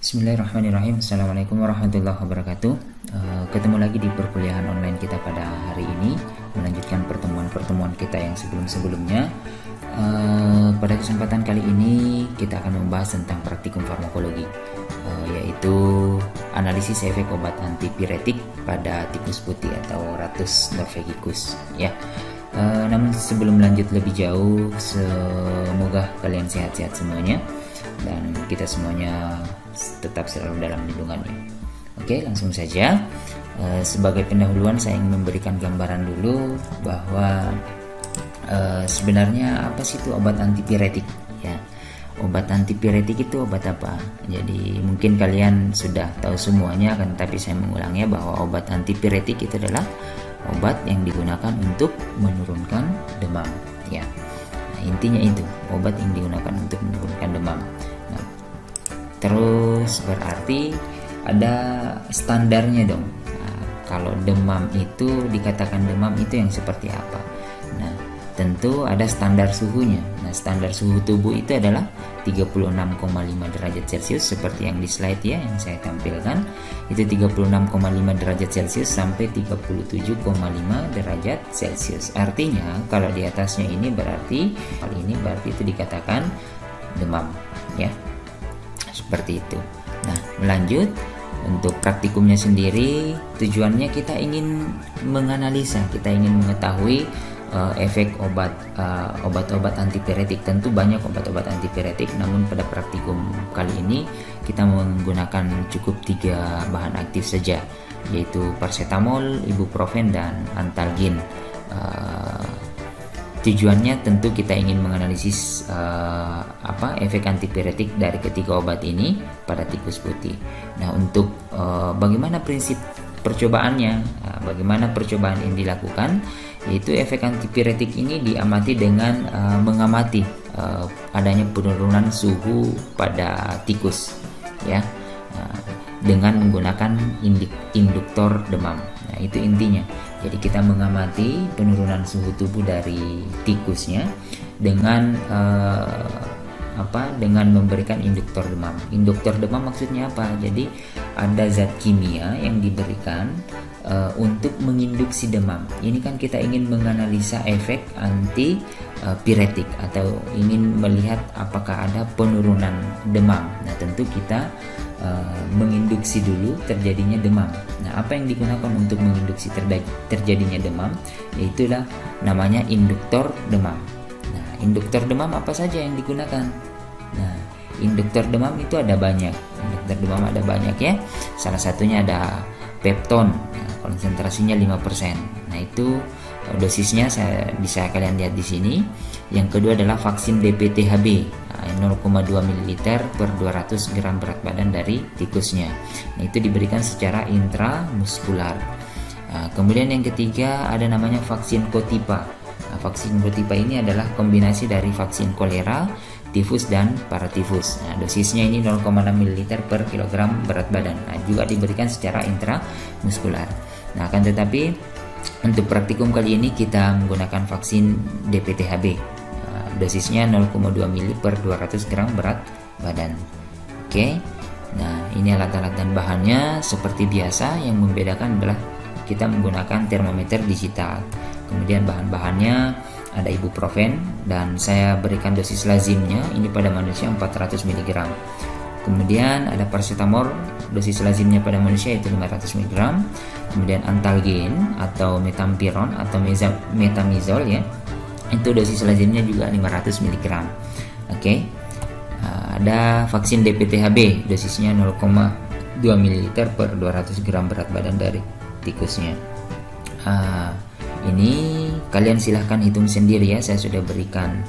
Bismillahirrahmanirrahim. Assalamualaikum warahmatullahi wabarakatuh. Ketemu lagi di perkuliahan online kita pada hari ini, melanjutkan pertemuan-pertemuan kita yang sebelum-sebelumnya. Pada kesempatan kali ini kita akan membahas tentang praktikum farmakologi, yaitu analisis efek obat antipiretik pada tikus putih atau Ratus norvegicus. Ya. Namun sebelum lanjut lebih jauh, semoga kalian sehat-sehat semuanya dan kita semuanya tetap selalu dalam lindungannya. Oke, langsung saja. Sebagai pendahuluan saya ingin memberikan gambaran dulu bahwa sebenarnya apa sih itu obat antipiretik ya. Obat antipiretik itu obat apa? Jadi mungkin kalian sudah tahu semuanya kan, tapi saya mengulangnya bahwa obat antipiretik itu adalah obat yang digunakan untuk menurunkan demam ya. Nah, intinya itu, obat yang digunakan untuk menurunkan demam. Nah, terus berarti ada standarnya dong. Nah, kalau demam itu dikatakan demam itu yang seperti apa? Nah, tentu ada standar suhunya. Nah, standar suhu tubuh itu adalah 36,5 derajat Celcius seperti yang di slide ya yang saya tampilkan. Itu 36,5 derajat Celcius sampai 37,5 derajat Celcius. Artinya kalau di atasnya ini berarti itu dikatakan demam ya. Seperti itu. Nah, melanjut untuk praktikumnya sendiri, tujuannya kita ingin menganalisa, kita ingin mengetahui efek obat-obat antipiretik. Tentu banyak obat-obat antipiretik, namun pada praktikum kali ini kita menggunakan cukup 3 bahan aktif saja, yaitu paracetamol, ibuprofen, dan antalgin. Tujuannya tentu kita ingin menganalisis efek antipiretik dari ketiga obat ini pada tikus putih. Nah, untuk bagaimana prinsip percobaannya, bagaimana percobaan ini dilakukan, yaitu efek antipiretik ini diamati dengan mengamati adanya penurunan suhu pada tikus ya, dengan menggunakan induktor demam. Nah, itu intinya. Jadi kita mengamati penurunan suhu tubuh dari tikusnya dengan dengan memberikan induktor demam. Induktor demam maksudnya apa? Jadi ada zat kimia yang diberikan untuk menginduksi demam. Ini kan kita ingin menganalisa efek antipiretik atau ingin melihat apakah ada penurunan demam. Nah, tentu kita menginduksi dulu terjadinya demam. Nah, apa yang digunakan untuk menginduksi terjadinya demam? Yaitulah namanya induktor demam. Nah, induktor demam apa saja yang digunakan? Nah, induktor demam itu ada banyak. Induktor demam ada banyak ya. Salah satunya ada pepton. Nah, konsentrasinya 5%. Nah, itu dosisnya bisa kalian lihat di sini. Yang kedua adalah vaksin DPTHB. 0,2 ml per 200 gram berat badan dari tikusnya. Nah, itu diberikan secara intramuskular. Kemudian yang ketiga ada namanya vaksin Kotipa. Nah, vaksin Kotipa ini adalah kombinasi dari vaksin kolera, tifus, dan paratifus. Nah, dosisnya ini 0,6 ml per kilogram berat badan. Nah, juga diberikan secara intramuskular. Nah, akan tetapi untuk praktikum kali ini kita menggunakan vaksin DPTHB. Dosisnya 0,2 ml per 200 gram berat badan. Oke. Nah, ini alat-alat dan bahannya seperti biasa. Yang membedakan adalah kita menggunakan termometer digital. Kemudian bahan-bahannya ada ibuprofen dan saya berikan dosis lazimnya ini pada manusia 400 mg. Kemudian ada paracetamol, dosis lazimnya pada manusia itu 500 mg. Kemudian antalgin atau metampiron atau metamizol ya. Itu dosis lazimnya juga 500 mg. Oke. Ada vaksin DPTHB, dosisnya 0,2 ml per 200 gram berat badan dari tikusnya. Ini kalian silahkan hitung sendiri ya. Saya sudah berikan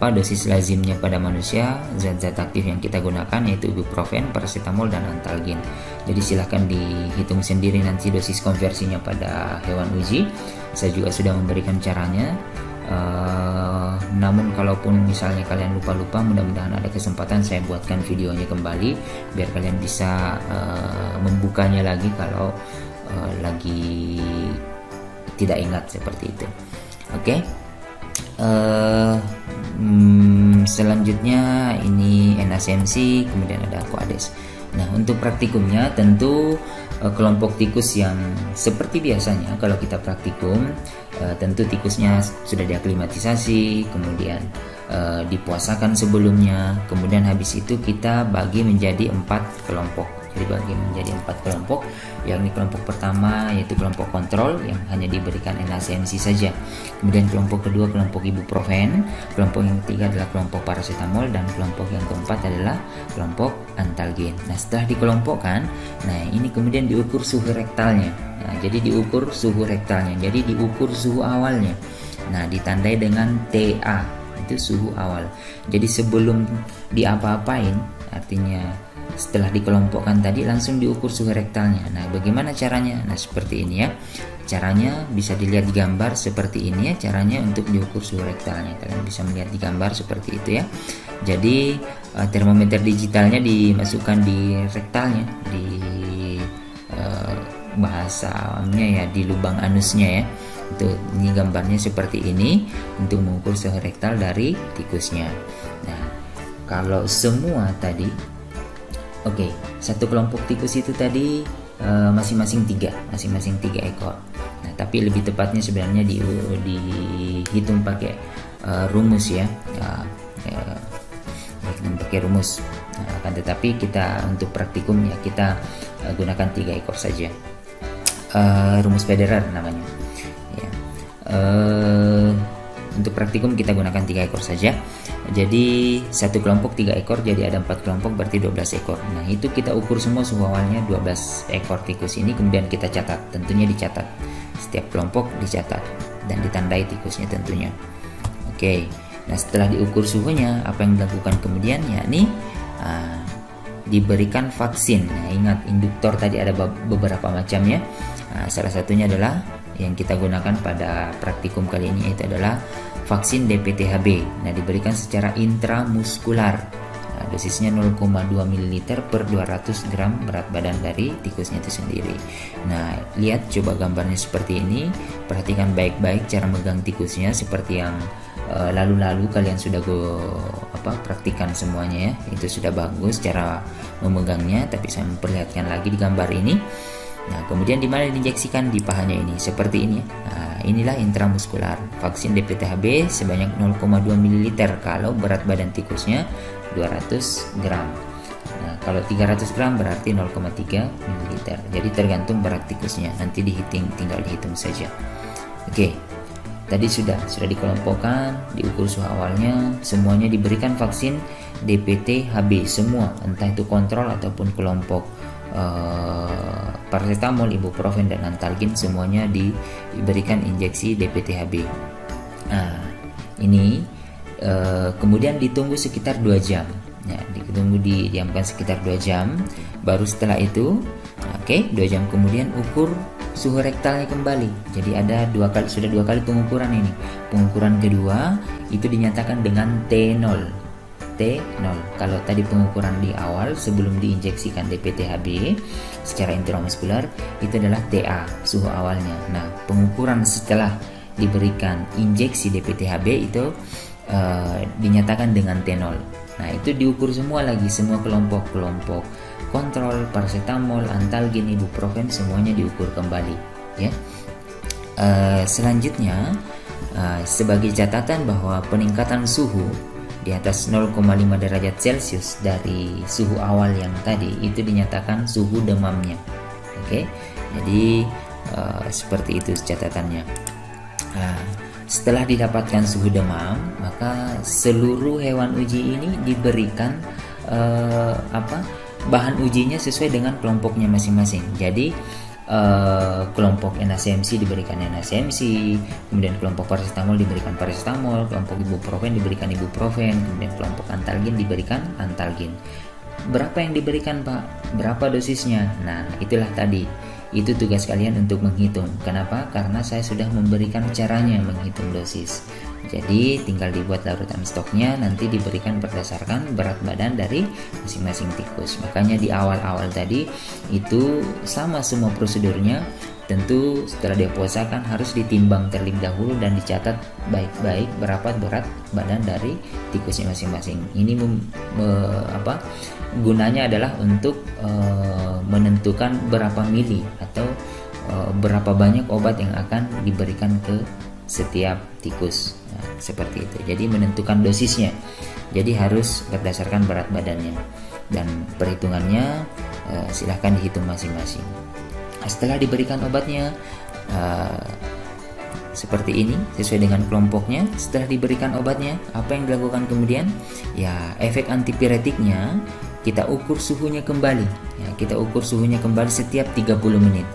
dosis lazimnya pada manusia, zat-zat aktif yang kita gunakan yaitu ibuprofen, paracetamol, dan antalgin. Jadi silahkan dihitung sendiri nanti dosis konversinya pada hewan uji. Saya juga sudah memberikan caranya. Namun kalaupun misalnya kalian lupa, mudah-mudahan ada kesempatan saya buatkan videonya kembali biar kalian bisa membukanya lagi kalau lagi tidak ingat seperti itu. Oke. Selanjutnya ini NACMC, kemudian ada Coades. Nah, untuk praktikumnya tentu kelompok tikus yang seperti biasanya kalau kita praktikum, tentu tikusnya sudah diaklimatisasi, kemudian dipuasakan sebelumnya, kemudian habis itu kita bagi menjadi 4 kelompok. Jadi bagi menjadi 4 kelompok, yakni kelompok pertama yaitu kelompok kontrol yang hanya diberikan NACMC saja. Kemudian kelompok kedua kelompok ibuprofen, kelompok yang ketiga adalah kelompok paracetamol, dan kelompok yang keempat adalah kelompok antalgen. Nah, setelah dikelompokkan, nah ini kemudian diukur suhu rektalnya. Nah, jadi diukur suhu rektalnya, jadi diukur suhu awalnya. Nah, ditandai dengan TA, itu suhu awal. Jadi sebelum diapa-apain, artinya setelah dikelompokkan tadi langsung diukur suhu rektalnya. Nah, bagaimana caranya? Nah, seperti ini ya. Caranya bisa dilihat di gambar seperti ini ya. Caranya untuk diukur suhu rektalnya. Kalian bisa melihat di gambar seperti itu ya. Jadi termometer digitalnya dimasukkan di rektalnya, di bahasanya ya, di lubang anusnya ya. Untuk ini gambarnya seperti ini untuk mengukur suhu rektal dari tikusnya. Nah, kalau semua tadi oke, satu kelompok tikus itu tadi masing-masing 3 ekor. Nah, tapi lebih tepatnya sebenarnya dihitung pakai rumus ya, pakai rumus. Nah, akan tetapi kita untuk praktikum ya kita gunakan 3 ekor saja. Rumus Federer namanya. Ya. Untuk praktikum kita gunakan 3 ekor saja. Jadi satu kelompok 3 ekor, jadi ada 4 kelompok berarti 12 ekor. Nah, itu kita ukur semua suhu awalnya 12 ekor tikus ini, kemudian kita catat. Tentunya dicatat. Setiap kelompok dicatat dan ditandai tikusnya tentunya. Oke. Nah, setelah diukur suhunya, apa yang dilakukan kemudian yakni diberikan vaksin. Nah, ingat induktor tadi ada beberapa macamnya. Nah, salah satunya adalah yang kita gunakan pada praktikum kali ini, yaitu adalah vaksin DPTHB. Nah, diberikan secara intramuskular. Nah, dosisnya 0,2 ml per 200 gram berat badan dari tikusnya itu sendiri. Nah, lihat coba gambarnya seperti ini. Perhatikan baik-baik cara megang tikusnya seperti yang lalu-lalu kalian sudah praktikan semuanya ya. Itu sudah bagus cara memegangnya, tapi saya memperlihatkan lagi di gambar ini. Nah, kemudian di mana diinjeksikan? Di pahanya ini, seperti ini. Nah, inilah intramuskular. Vaksin DPTHB sebanyak 0,2 ml kalau berat badan tikusnya 200 gram. Nah, kalau 300 gram berarti 0,3 ml. Jadi tergantung berat tikusnya. Nanti tinggal dihitung saja. Oke. Tadi sudah dikelompokkan, diukur suhu awalnya, semuanya diberikan vaksin DPTHB semua, entah itu kontrol ataupun kelompok paracetamol, ibuprofen dan antalgen, semuanya diberikan injeksi DPTHB. Nah, ini kemudian ditunggu sekitar 2 jam. Ya, didiamkan sekitar 2 jam. Baru setelah itu, 2 jam kemudian ukur suhu rektalnya kembali. Jadi ada sudah 2 kali pengukuran ini. Pengukuran kedua itu dinyatakan dengan T0. Kalau tadi pengukuran di awal sebelum diinjeksikan DPTHB secara intramuskular itu adalah TA, suhu awalnya. Nah, pengukuran setelah diberikan injeksi DPTHB itu dinyatakan dengan T0. Nah, itu diukur semua lagi, semua kelompok kontrol, paracetamol, antalgen, ibuprofen semuanya diukur kembali ya. Selanjutnya sebagai catatan bahwa peningkatan suhu di atas 0,5 derajat Celcius dari suhu awal yang tadi itu dinyatakan suhu demamnya. Oke. Jadi seperti itu catatannya. Setelah didapatkan suhu demam, maka seluruh hewan uji ini diberikan bahan ujinya sesuai dengan kelompoknya masing-masing. Jadi kelompok NACMC diberikan NACMC, kemudian kelompok paracetamol diberikan paracetamol, kelompok ibuprofen diberikan ibuprofen, kemudian kelompok antalgen diberikan antalgen. Berapa yang diberikan, Pak? Berapa dosisnya? Nah, itulah tadi. Itu tugas kalian untuk menghitung. Kenapa? Karena saya sudah memberikan caranya menghitung dosis. Jadi tinggal dibuat larutan stoknya, nanti diberikan berdasarkan berat badan dari masing-masing tikus. Makanya di awal-awal tadi itu sama semua prosedurnya, tentu setelah dia puasa kan harus ditimbang terlebih dahulu dan dicatat baik-baik berapa berat badan dari tikusnya masing-masing. Ini gunanya adalah untuk menentukan berapa mili atau berapa banyak obat yang akan diberikan ke setiap tikus. Nah, seperti itu. Jadi menentukan dosisnya. Jadi harus berdasarkan berat badannya dan perhitungannya silahkan dihitung masing-masing. Setelah diberikan obatnya seperti ini sesuai dengan kelompoknya. Setelah diberikan obatnya, apa yang dilakukan kemudian? Ya, efek antipiretiknya kita ukur suhunya kembali. Ya, kita ukur suhunya kembali setiap 30 menit.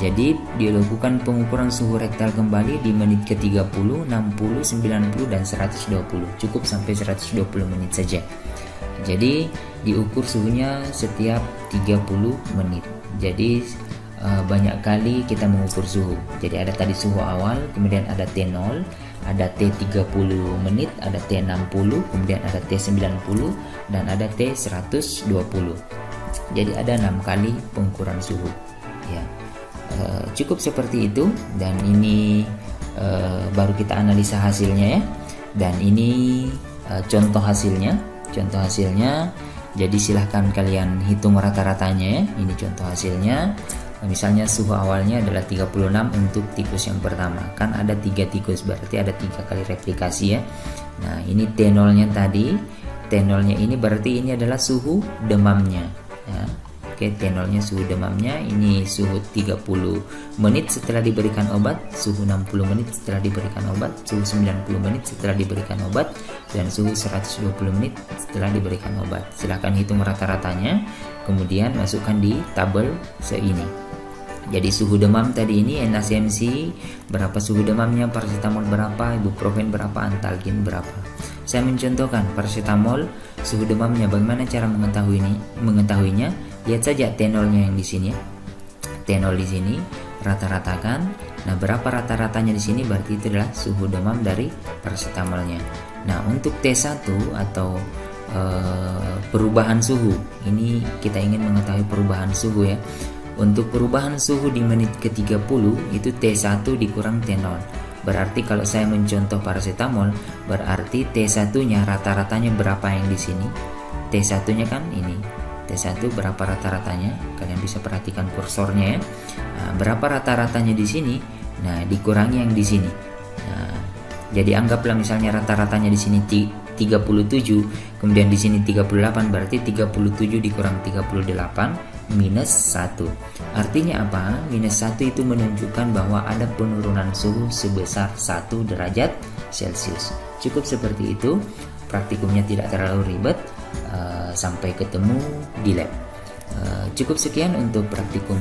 Jadi dilakukan pengukuran suhu rektal kembali di menit ke 30, 60, 90 dan 120. Cukup sampai 120 menit saja. Jadi diukur suhunya setiap 30 menit. Jadi banyak kali kita mengukur suhu. Jadi ada tadi suhu awal, kemudian ada T0, ada T30 menit, ada T60, kemudian ada T90 dan ada T120. Jadi ada 6 kali pengukuran suhu. Ya, cukup seperti itu dan ini baru kita analisa hasilnya ya. Dan ini contoh hasilnya. Contoh hasilnya. Jadi silahkan kalian hitung rata-ratanya ya. Ini contoh hasilnya. Misalnya suhu awalnya adalah 36 untuk tikus yang pertama. Kan ada 3 tikus, berarti ada 3 kali replikasi ya. Nah, ini T0-nya tadi. T0-nya ini berarti ini adalah suhu demamnya ya. Oke, T0-nya suhu demamnya. Ini suhu 30 menit setelah diberikan obat, suhu 60 menit setelah diberikan obat, suhu 90 menit setelah diberikan obat, dan suhu 120 menit setelah diberikan obat. Silahkan hitung rata-ratanya, kemudian masukkan di tabel seini. Jadi suhu demam tadi ini NACMC berapa suhu demamnya, paracetamol berapa, ibuprofen berapa, antalgin berapa. Saya mencontohkan paracetamol suhu demamnya. Bagaimana cara mengetahuinya? Lihat saja T0-nya yang di sini ya. T0 di sini rata-ratakan. Nah, berapa rata-ratanya di sini berarti itu adalah suhu demam dari paracetamolnya. Nah, untuk T1 atau perubahan suhu, ini kita ingin mengetahui perubahan suhu ya. Untuk perubahan suhu di menit ke 30 itu T1 dikurang T0. Berarti kalau saya mencontoh paracetamol, berarti T1-nya rata-ratanya berapa yang di sini? T1-nya kan ini. T1 berapa rata-ratanya? Kalian bisa perhatikan kursornya ya. Nah, berapa rata-ratanya di sini? Nah, dikurangi yang di sini. Nah, jadi anggaplah misalnya rata-ratanya di sini 37, kemudian di sini 38, berarti 37 dikurang 38 minus 1. Artinya apa? Minus 1 itu menunjukkan bahwa ada penurunan suhu sebesar 1 derajat Celcius. Cukup seperti itu. Praktikumnya tidak terlalu ribet. Sampai ketemu di lab. Cukup sekian untuk praktikum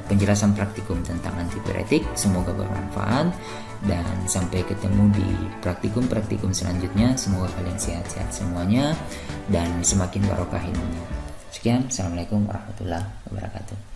penjelasan praktikum tentang antipiretik. Semoga bermanfaat dan sampai ketemu di praktikum-praktikum selanjutnya. Semoga kalian sehat-sehat semuanya dan semakin barokah ilmunya. Sekian, assalamualaikum warahmatullahi wabarakatuh.